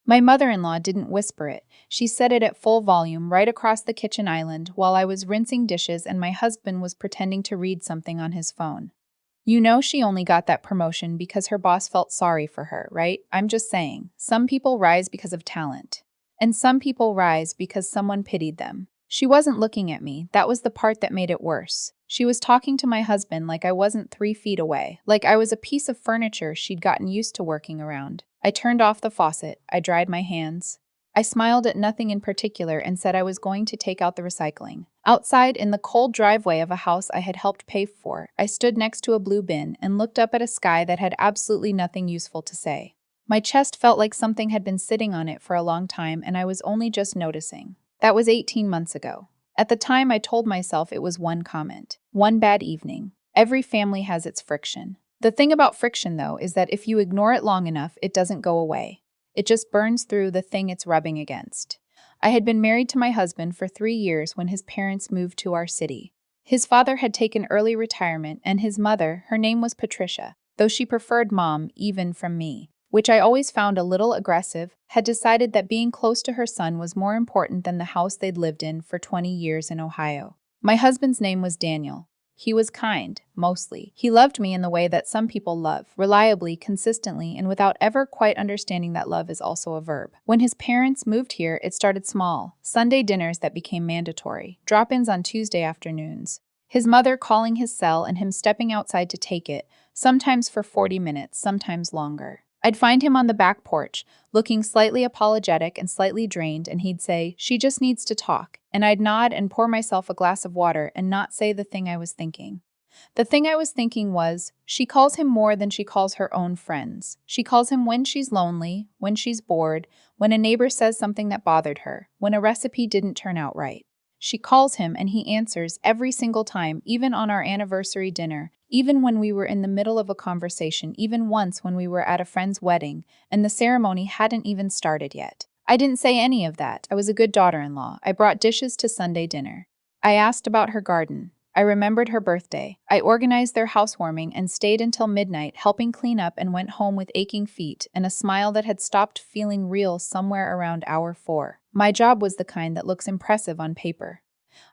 My mother-in-law didn't whisper it. She said it at full volume right across the kitchen island while I was rinsing dishes and my husband was pretending to read something on his phone. You know she only got that promotion because her boss felt sorry for her, right? I'm just saying, some people rise because of talent. And some people rise because someone pitied them. She wasn't looking at me. That was the part that made it worse. She was talking to my husband like I wasn't 3 feet away, like I was a piece of furniture she'd gotten used to working around. I turned off the faucet. I dried my hands. I smiled at nothing in particular and said I was going to take out the recycling. Outside, in the cold driveway of a house I had helped pay for, I stood next to a blue bin and looked up at a sky that had absolutely nothing useful to say. My chest felt like something had been sitting on it for a long time and I was only just noticing. That was 18 months ago. At the time, I told myself it was one comment, one bad evening. Every family has its friction. The thing about friction, though, is that if you ignore it long enough, it doesn't go away. It just burns through the thing it's rubbing against. I had been married to my husband for 3 years when his parents moved to our city. His father had taken early retirement, and his mother, her name was Patricia, though she preferred Mom even from me, which I always found a little aggressive, had decided that being close to her son was more important than the house they'd lived in for 20 years in Ohio. My husband's name was Daniel. He was kind, mostly. He loved me in the way that some people love, reliably, consistently, and without ever quite understanding that love is also a verb. When his parents moved here, it started small. Sunday dinners that became mandatory, drop-ins on Tuesday afternoons. His mother calling his cell and him stepping outside to take it, sometimes for 40 minutes, sometimes longer. I'd find him on the back porch, looking slightly apologetic and slightly drained, and he'd say, "She just needs to talk." And I'd nod and pour myself a glass of water and not say the thing I was thinking. The thing I was thinking was, she calls him more than she calls her own friends. She calls him when she's lonely, when she's bored, when a neighbor says something that bothered her, when a recipe didn't turn out right. She calls him and he answers every single time, even on our anniversary dinner, even when we were in the middle of a conversation, even once when we were at a friend's wedding and the ceremony hadn't even started yet. I didn't say any of that. I was a good daughter-in-law. I brought dishes to Sunday dinner. I asked about her garden. I remembered her birthday. I organized their housewarming and stayed until midnight, helping clean up, and went home with aching feet and a smile that had stopped feeling real somewhere around hour 4. My job was the kind that looks impressive on paper.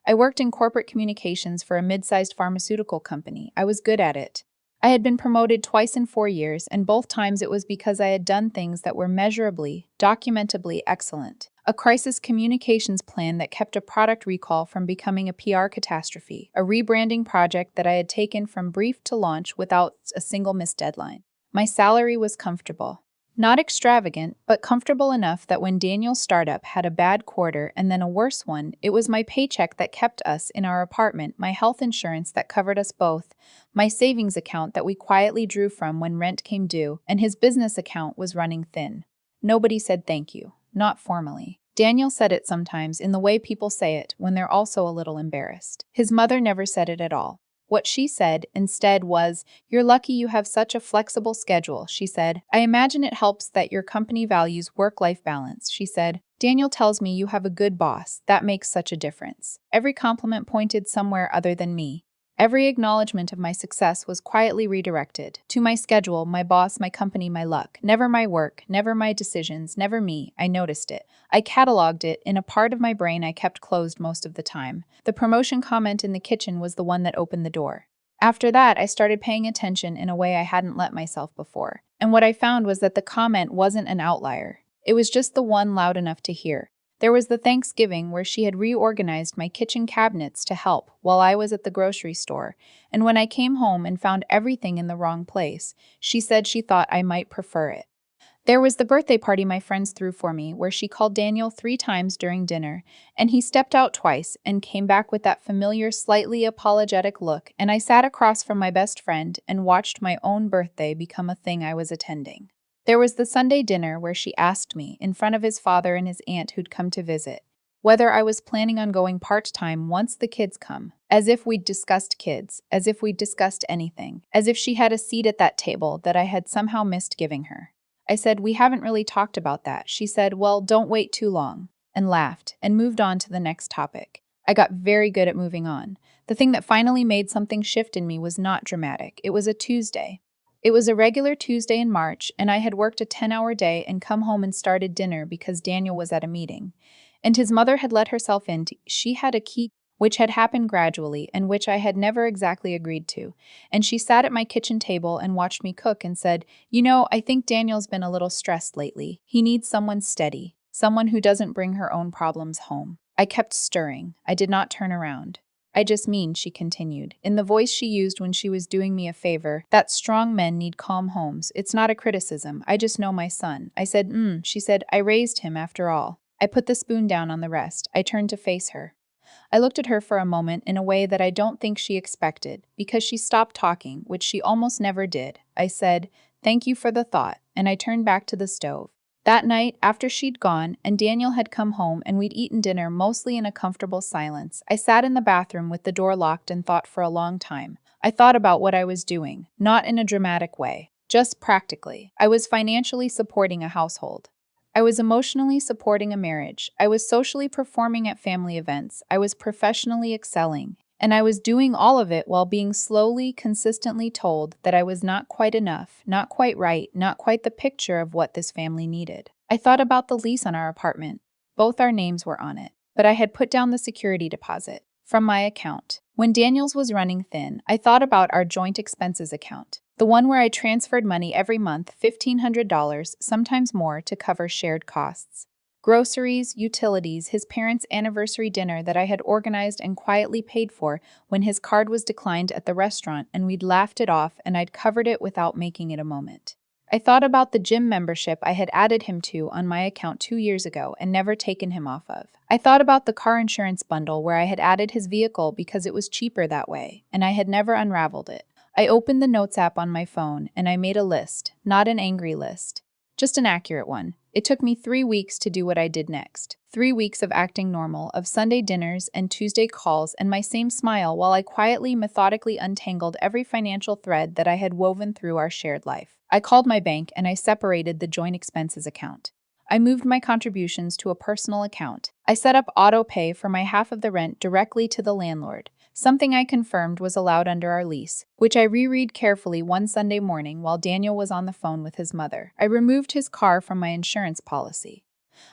I worked in corporate communications for a mid-sized pharmaceutical company. I was good at it. I had been promoted twice in 4 years, and both times it was because I had done things that were measurably, documentably excellent. A crisis communications plan that kept a product recall from becoming a PR catastrophe. A rebranding project that I had taken from brief to launch without a single missed deadline. My salary was comfortable. Not extravagant, but comfortable enough that when Daniel's startup had a bad quarter and then a worse one, it was my paycheck that kept us in our apartment, my health insurance that covered us both, my savings account that we quietly drew from when rent came due, and his business account was running thin. Nobody said thank you, not formally. Daniel said it sometimes in the way people say it when they're also a little embarrassed. His mother never said it at all. What she said instead was, "You're lucky you have such a flexible schedule," she said. "I imagine it helps that your company values work-life balance," she said. "Daniel tells me you have a good boss. That makes such a difference." Every compliment pointed somewhere other than me. Every acknowledgement of my success was quietly redirected. To my schedule, my boss, my company, my luck. Never my work, never my decisions, never me. I noticed it. I cataloged it in a part of my brain I kept closed most of the time. The promotion comment in the kitchen was the one that opened the door. After that, I started paying attention in a way I hadn't let myself before. And what I found was that the comment wasn't an outlier. It was just the one loud enough to hear. There was the Thanksgiving where she had reorganized my kitchen cabinets to help while I was at the grocery store, and when I came home and found everything in the wrong place, she said she thought I might prefer it. There was the birthday party my friends threw for me, where she called Daniel 3 times during dinner, and he stepped out twice and came back with that familiar, slightly apologetic look, and I sat across from my best friend and watched my own birthday become a thing I was attending. There was the Sunday dinner where she asked me, in front of his father and his aunt who'd come to visit, whether I was planning on going part-time once the kids come, as if we'd discussed kids, as if we'd discussed anything, as if she had a seat at that table that I had somehow missed giving her. I said, "We haven't really talked about that." She said, "Well, don't wait too long," and laughed, and moved on to the next topic. I got very good at moving on. The thing that finally made something shift in me was not dramatic. It was a Tuesday. It was a regular Tuesday in March, and I had worked a 10-hour day and come home and started dinner because Daniel was at a meeting. And his mother had let herself in. She had a key, which had happened gradually and which I had never exactly agreed to. And she sat at my kitchen table and watched me cook and said, I think Daniel's been a little stressed lately. He needs someone steady, someone who doesn't bring her own problems home. I kept stirring. I did not turn around. I just mean, she continued, in the voice she used when she was doing me a favor, that strong men need calm homes. It's not a criticism. I just know my son. I said, She said, I raised him after all. I put the spoon down on the rest. I turned to face her. I looked at her for a moment in a way that I don't think she expected, because she stopped talking, which she almost never did. I said, Thank you for the thought, and I turned back to the stove. That night, after she'd gone, and Daniel had come home and we'd eaten dinner mostly in a comfortable silence, I sat in the bathroom with the door locked and thought for a long time. I thought about what I was doing, not in a dramatic way, just practically. I was financially supporting a household. I was emotionally supporting a marriage. I was socially performing at family events. I was professionally excelling. And I was doing all of it while being slowly, consistently told that I was not quite enough, not quite right, not quite the picture of what this family needed. I thought about the lease on our apartment. Both our names were on it, but I had put down the security deposit from my account. When Daniel's was running thin, I thought about our joint expenses account, the one where I transferred money every month, $1,500, sometimes more, to cover shared costs. Groceries, utilities, his parents' anniversary dinner that I had organized and quietly paid for when his card was declined at the restaurant and we'd laughed it off and I'd covered it without making it a moment. I thought about the gym membership I had added him to on my account 2 years ago and never taken him off of. I thought about the car insurance bundle where I had added his vehicle because it was cheaper that way, and I had never unraveled it. I opened the Notes app on my phone and I made a list, not an angry list, just an accurate one. It took me 3 weeks to do what I did next. 3 weeks of acting normal, of Sunday dinners and Tuesday calls and my same smile while I quietly, methodically untangled every financial thread that I had woven through our shared life. I called my bank and I separated the joint expenses account. I moved my contributions to a personal account. I set up auto pay for my half of the rent directly to the landlord, something I confirmed was allowed under our lease, which I reread carefully one Sunday morning while Daniel was on the phone with his mother. I removed his car from my insurance policy.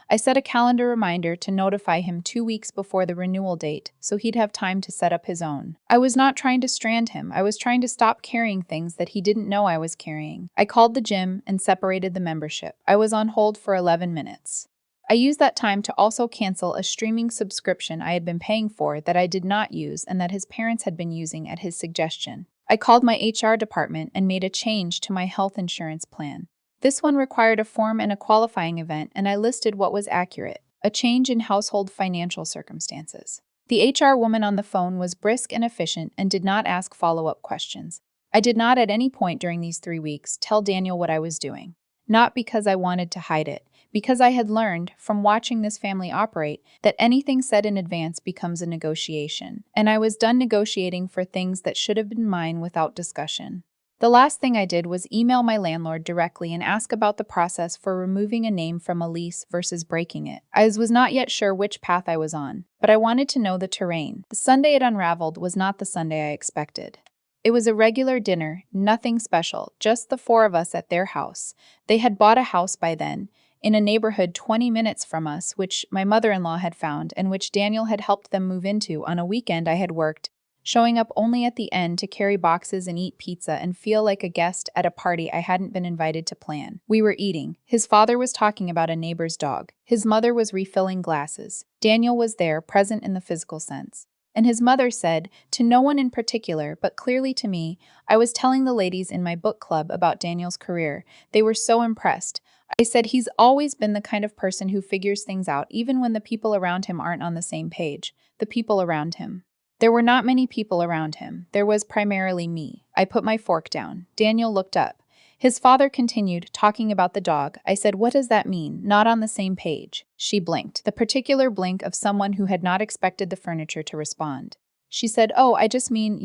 I set a calendar reminder to notify him 2 weeks before the renewal date so he'd have time to set up his own. I was not trying to strand him. I was trying to stop carrying things that he didn't know I was carrying. I called the gym and separated the membership. I was on hold for 11 minutes. I used that time to also cancel a streaming subscription I had been paying for that I did not use and that his parents had been using at his suggestion. I called my HR department and made a change to my health insurance plan. This one required a form and a qualifying event, and I listed what was accurate: a change in household financial circumstances. The HR woman on the phone was brisk and efficient and did not ask follow-up questions. I did not at any point during these 3 weeks tell Daniel what I was doing. Not because I wanted to hide it, because I had learned, from watching this family operate, that anything said in advance becomes a negotiation, and I was done negotiating for things that should have been mine without discussion. The last thing I did was email my landlord directly and ask about the process for removing a name from a lease versus breaking it. I was not yet sure which path I was on, but I wanted to know the terrain. The Sunday it unraveled was not the Sunday I expected. It was a regular dinner, nothing special, just the 4 of us at their house. They had bought a house by then, in a neighborhood 20 minutes from us, which my mother-in-law had found and which Daniel had helped them move into on a weekend I had worked, showing up only at the end to carry boxes and eat pizza and feel like a guest at a party I hadn't been invited to plan. We were eating. His father was talking about a neighbor's dog. His mother was refilling glasses. Daniel was there, present in the physical sense. And his mother said, to no one in particular, but clearly to me, I was telling the ladies in my book club about Daniel's career. They were so impressed. I said he's always been the kind of person who figures things out even when the people around him aren't on the same page. The people around him. There were not many people around him. There was primarily me. I put my fork down. Daniel looked up. His father continued, talking about the dog. I said, what does that mean? Not on the same page. She blinked, the particular blink of someone who had not expected the furniture to respond. She said, oh, I just mean,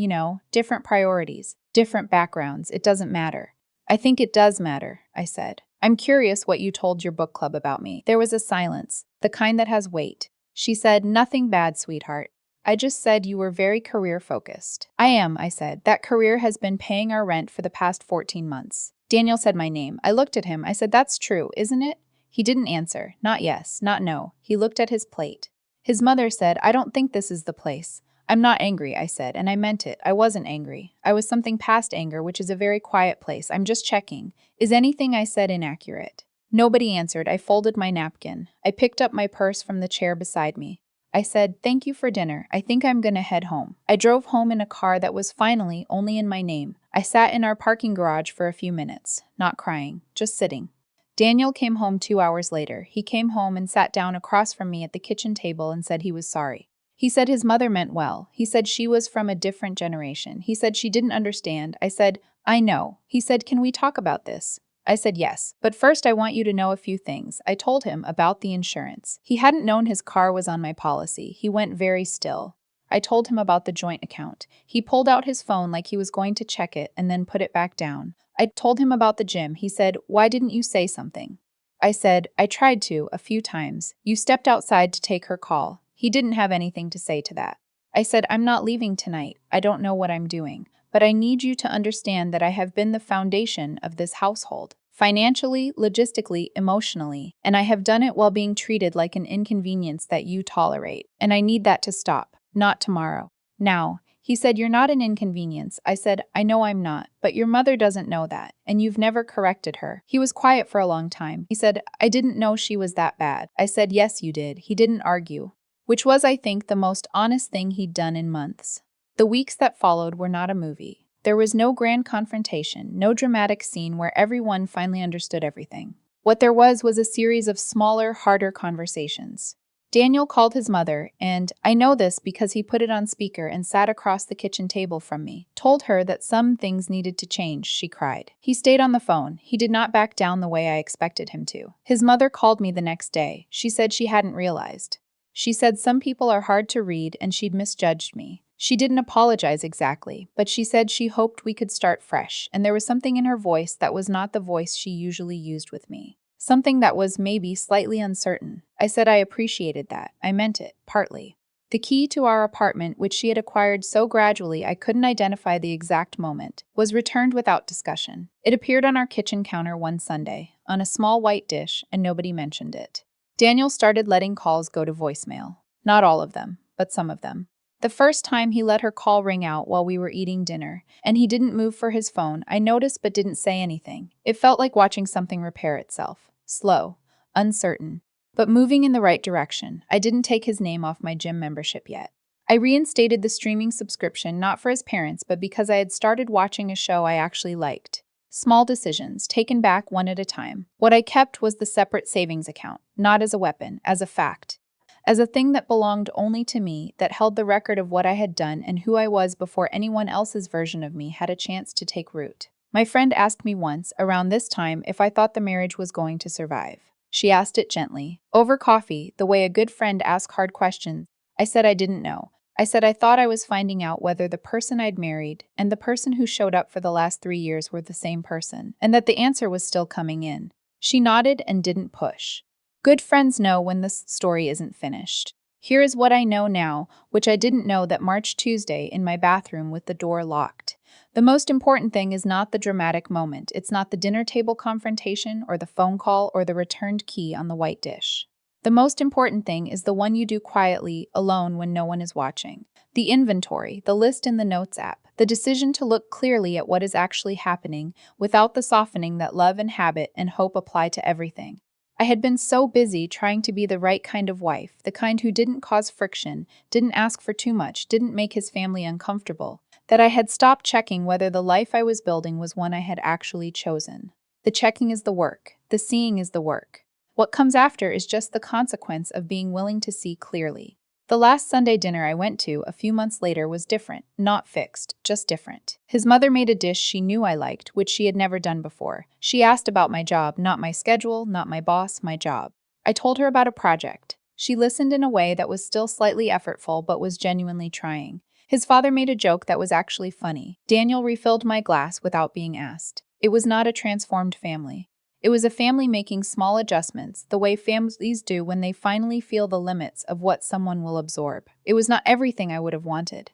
different priorities, different backgrounds. It doesn't matter. I think it does matter, I said. I'm curious what you told your book club about me. There was a silence, the kind that has weight. She said, nothing bad, sweetheart. I just said you were very career-focused. I am, I said. That career has been paying our rent for the past 14 months. Daniel said my name. I looked at him. I said, that's true, isn't it? He didn't answer. Not yes, not no. He looked at his plate. His mother said, I don't think this is the place. I'm not angry, I said, and I meant it. I wasn't angry. I was something past anger, which is a very quiet place. I'm just checking. Is anything I said inaccurate? Nobody answered. I folded my napkin. I picked up my purse from the chair beside me. I said, thank you for dinner. I think I'm gonna head home. I drove home in a car that was finally only in my name. I sat in our parking garage for a few minutes, not crying, just sitting. Daniel came home 2 hours later. He came home and sat down across from me at the kitchen table and said he was sorry. He said his mother meant well. He said she was from a different generation. He said she didn't understand. I said, I know. He said, can we talk about this? I said yes, but first I want you to know a few things. I told him about the insurance. He hadn't known his car was on my policy. He went very still. I told him about the joint account. He pulled out his phone like he was going to check it and then put it back down. I told him about the gym. He said, why didn't you say something? I said, I tried to, a few times. You stepped outside to take her call. He didn't have anything to say to that. I said, I'm not leaving tonight. I don't know what I'm doing. But I need you to understand that I have been the foundation of this household, financially, logistically, emotionally, and I have done it while being treated like an inconvenience that you tolerate. And I need that to stop, not tomorrow. Now, he said, you're not an inconvenience. I said, I know I'm not, but your mother doesn't know that, and you've never corrected her. He was quiet for a long time. He said, I didn't know she was that bad. I said, yes, you did. He didn't argue, which was, I think, the most honest thing he'd done in months. The weeks that followed were not a movie. There was no grand confrontation, no dramatic scene where everyone finally understood everything. What there was a series of smaller, harder conversations. Daniel called his mother, and I know this because he put it on speaker and sat across the kitchen table from me, told her that some things needed to change, she cried. He stayed on the phone. He did not back down the way I expected him to. His mother called me the next day. She said she hadn't realized. She said some people are hard to read and she'd misjudged me. She didn't apologize exactly, but she said she hoped we could start fresh, and there was something in her voice that was not the voice she usually used with me. Something that was maybe slightly uncertain. I said I appreciated that. I meant it, partly. The key to our apartment, which she had acquired so gradually I couldn't identify the exact moment, was returned without discussion. It appeared on our kitchen counter one Sunday, on a small white dish, and nobody mentioned it. Daniel started letting calls go to voicemail. Not all of them, but some of them. The first time he let her call ring out while we were eating dinner, and he didn't move for his phone. I noticed but didn't say anything. It felt like watching something repair itself. Slow, uncertain, but moving in the right direction. I didn't take his name off my gym membership yet. I reinstated the streaming subscription not for his parents, but because I had started watching a show I actually liked. Small decisions, taken back one at a time. What I kept was the separate savings account, not as a weapon, as a fact. As a thing that belonged only to me, that held the record of what I had done and who I was before anyone else's version of me had a chance to take root. My friend asked me once, around this time, if I thought the marriage was going to survive. She asked it gently, over coffee, the way a good friend asks hard questions. I said I didn't know. I said I thought I was finding out whether the person I'd married and the person who showed up for the last 3 years were the same person, and that the answer was still coming in. She nodded and didn't push. Good friends know when the story isn't finished. Here is what I know now, which I didn't know that March Tuesday in my bathroom with the door locked. The most important thing is not the dramatic moment. It's not the dinner table confrontation or the phone call or the returned key on the white dish. The most important thing is the one you do quietly, alone when no one is watching. The inventory, the list in the Notes app, the decision to look clearly at what is actually happening without the softening that love and habit and hope apply to everything. I had been so busy trying to be the right kind of wife, the kind who didn't cause friction, didn't ask for too much, didn't make his family uncomfortable, that I had stopped checking whether the life I was building was one I had actually chosen. The checking is the work. The seeing is the work. What comes after is just the consequence of being willing to see clearly. The last Sunday dinner I went to a few months later was different, not fixed, just different. His mother made a dish she knew I liked, which she had never done before. She asked about my job, not my schedule, not my boss, my job. I told her about a project. She listened in a way that was still slightly effortful, but was genuinely trying. His father made a joke that was actually funny. Daniel refilled my glass without being asked. It was not a transformed family. It was a family making small adjustments, the way families do when they finally feel the limits of what someone will absorb. It was not everything I would have wanted,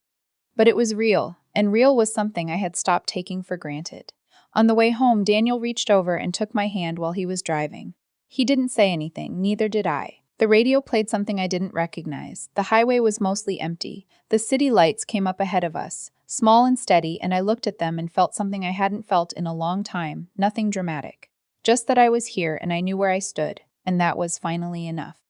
but it was real, and real was something I had stopped taking for granted. On the way home, Daniel reached over and took my hand while he was driving. He didn't say anything, neither did I. The radio played something I didn't recognize. The highway was mostly empty. The city lights came up ahead of us, small and steady, and I looked at them and felt something I hadn't felt in a long time, nothing dramatic. Just that I was here and I knew where I stood, and that was finally enough.